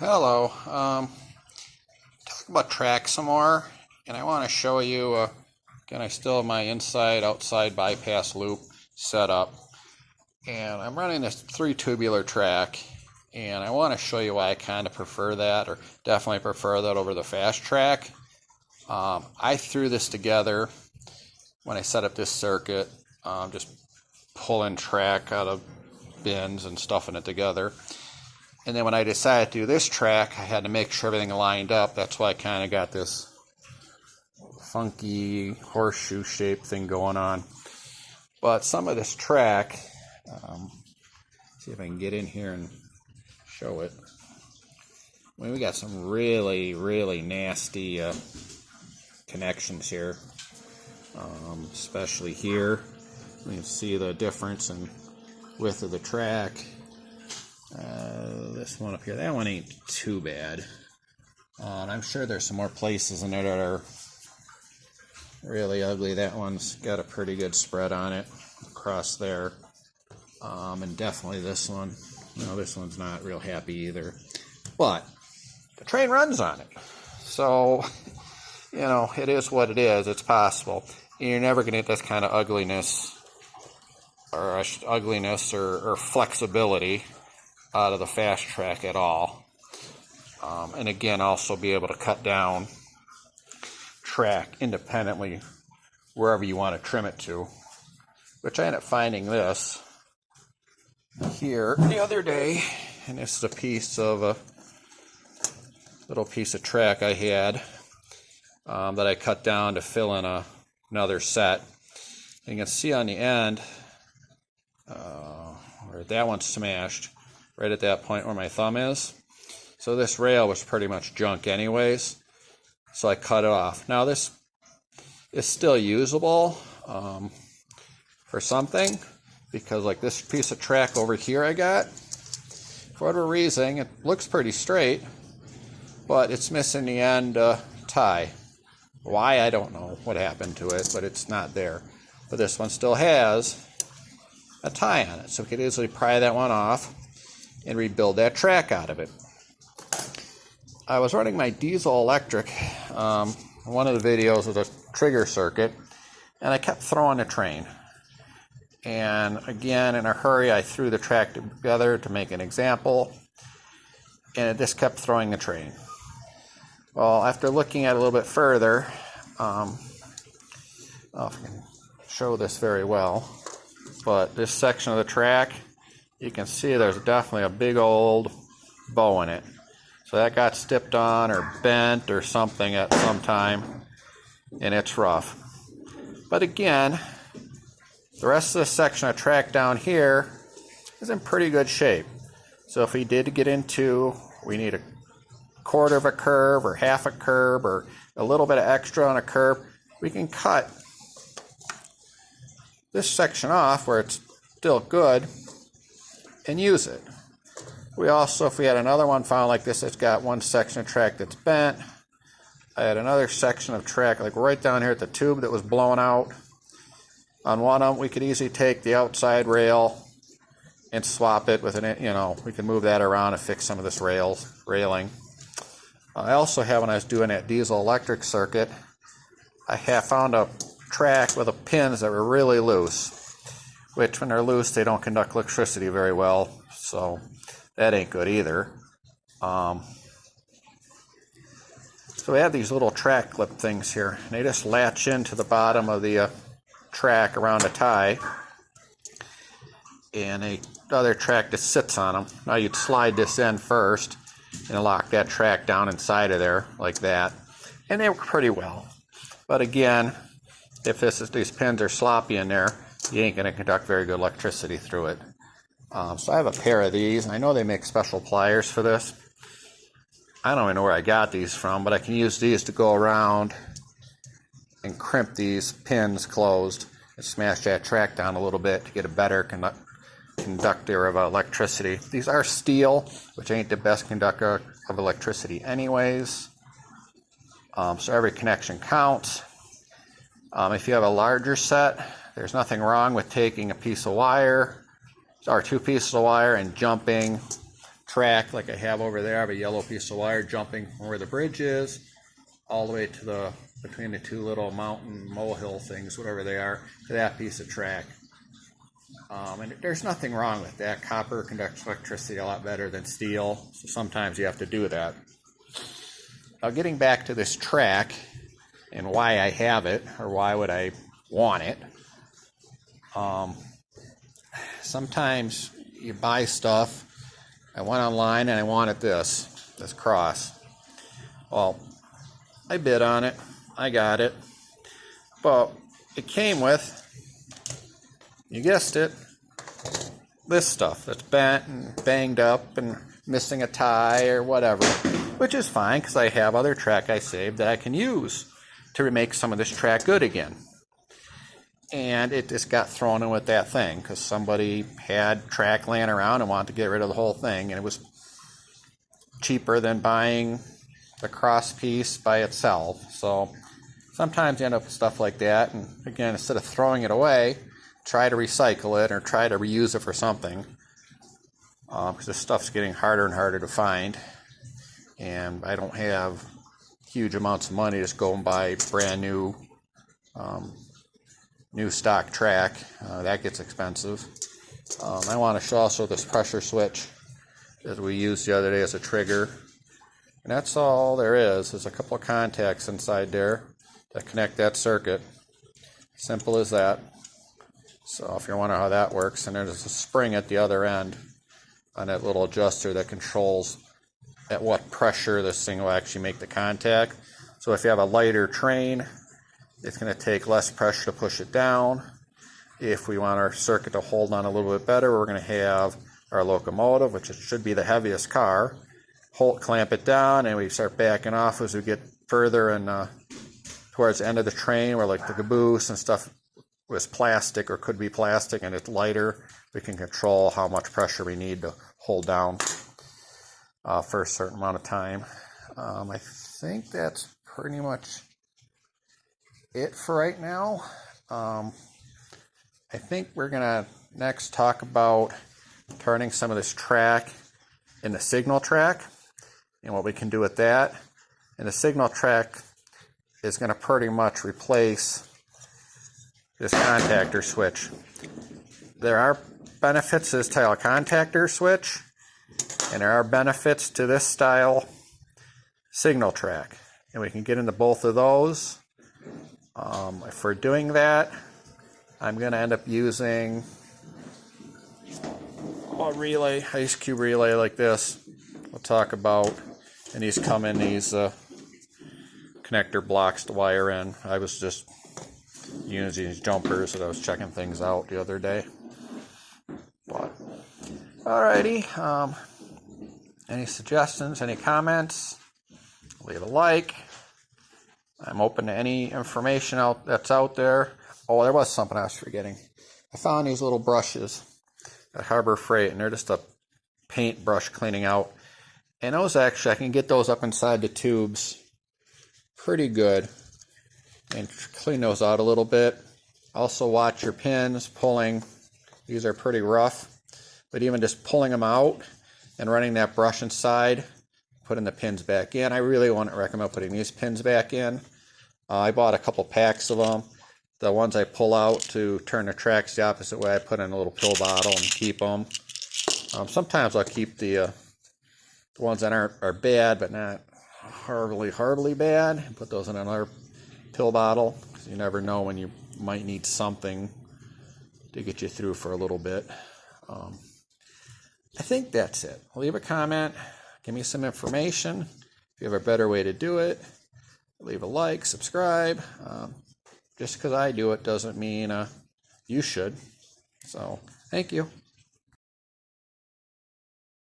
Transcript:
Hello. Talk about track some more, and I want to show you. Again, I still have my inside-outside bypass loop set up, and I'm running this 3-tubular track, and I want to show you why I kind of prefer that, or definitely prefer that over the fast track. I threw this together when I set up this circuit, just pulling track out of bins and stuffing it together. And then when I decided to do this track, I had to make sure everything lined up. That's why I kind of got this funky horseshoe shape thing going on. But some of this track, see if I can get in here and show it. I mean, we got some really, really nasty connections here, especially here. You can see the difference in width of the track. This one up here, that one ain't too bad. And I'm sure there's some more places in there that are really ugly. That one's got a pretty good spread on it across there. And definitely this one. No, this one's not real happy either. But the train runs on it. So, you know, it is what it is. It's possible. You're never going to get this kind of ugliness or flexibility out of the fast track at all. And again, also be able to cut down track independently wherever you want to trim it to, which I ended up finding this here the other day, and this is a little piece of track I had that I cut down to fill in another set. And you can see on the end where that one's smashed right at that point where my thumb is. So this rail was pretty much junk anyways, so I cut it off. Now this is still usable for something, because like this piece of track over here I got, for whatever reason, it looks pretty straight, but it's missing the end tie. Why, I don't know what happened to it, but it's not there. But this one still has a tie on it, so we could easily pry that one off and rebuild that track out of it. I was running my diesel electric, one of the videos was a trigger circuit, and I kept throwing the train. And again, in a hurry, I threw the track together to make an example, and it just kept throwing the train. Well, after looking at it a little bit further, I don't know if I can show this very well, but this section of the track, you can see there's definitely a big old bow in it. So that got stepped on or bent or something at some time, and it's rough. But again, the rest of the section of track down here is in pretty good shape. So if we did get into, we need a quarter of a curve or half a curve or a little bit of extra on a curve, we can cut this section off where it's still good and use it. We also, if we had another one found like this, it's got one section of track that's bent. I had another section of track like right down here at the tube that was blown out. On one of them, we could easily take the outside rail and swap it with an, we can move that around and fix some of this railing. I also have, when I was doing that diesel electric circuit, I have found a track with the pins that were really loose, which when they're loose, they don't conduct electricity very well, so that ain't good either. So we have these little track clip things here, and they just latch into the bottom of the track around a tie, and the other track just sits on them. Now you'd slide this in first and lock that track down inside of there like that, and they work pretty well. But again, if these pins are sloppy in there, you ain't going to conduct very good electricity through it. So I have a pair of these, and I know they make special pliers for this. I don't even know where I got these from, but I can use these to go around and crimp these pins closed and smash that track down a little bit to get a better conductor of electricity. These are steel, which ain't the best conductor of electricity anyways. So every connection counts. If you have a larger set, there's nothing wrong with taking a piece of wire or two pieces of wire and jumping track like I have over there. I have a yellow piece of wire jumping from where the bridge is all the way to between the two little mountain molehill things, whatever they are, to that piece of track. And there's nothing wrong with that. Copper conducts electricity a lot better than steel, so sometimes you have to do that. Now, getting back to this track and why I have it, or why would I want it, sometimes you buy stuff. I went online and I wanted this cross. Well, I bid on it, I got it, but it came with, you guessed it, this stuff that's bent and banged up and missing a tie or whatever, which is fine because I have other track I saved that I can use to remake some of this track good again. And it just got thrown in with that thing because somebody had track laying around and wanted to get rid of the whole thing, and it was cheaper than buying the cross piece by itself. So sometimes you end up with stuff like that, and again, instead of throwing it away, try to recycle it or try to reuse it for something, because this stuff's getting harder and harder to find, and I don't have huge amounts of money to just go and buy brand new stock track. That gets expensive. I want to show also this pressure switch that we used the other day as a trigger, and that's all there is. There's a couple of contacts inside there that connect that circuit. Simple as that. So if you're wondering how that works, and there's a spring at the other end on that little adjuster that controls at what pressure this thing will actually make the contact. So if you have a lighter train, it's going to take less pressure to push it down. If we want our circuit to hold on a little bit better, we're going to have our locomotive, which should be the heaviest car, clamp it down, and we start backing off as we get further and towards the end of the train, where like the caboose and stuff was plastic or could be plastic and it's lighter, we can control how much pressure we need to hold down for a certain amount of time. I think that's pretty much it for right now. I think we're gonna next talk about turning some of this track into signal track and what we can do with that. And the signal track is going to pretty much replace this contactor switch. There are benefits to this style contactor switch, and there are benefits to this style signal track, and we can get into both of those. If we're doing that, I'm going to end up using a relay, ice cube relay like this. We'll talk about, and these come in these connector blocks to wire in. I was just using these jumpers that I was checking things out the other day. But alrighty, any suggestions, any comments, leave a like. I'm open to any information that's out there. Oh, there was something I was forgetting. I found these little brushes at Harbor Freight, and they're just a paint brush cleaning out. And those actually, I can get those up inside the tubes pretty good and clean those out a little bit. Also watch your pins pulling. These are pretty rough, but even just pulling them out and running that brush inside, putting the pins back in. I really wouldn't recommend putting these pins back in. I bought a couple packs of them. The ones I pull out to turn the tracks the opposite way, I put in a little pill bottle and keep them. Sometimes I'll keep the ones that are bad but not horribly bad, and put those in another pill bottle, because you never know when you might need something to get you through for a little bit. I think that's it. Leave a comment, give me some information. If you have a better way to do it, leave a like, subscribe. Just because I do it doesn't mean you should. So, thank you.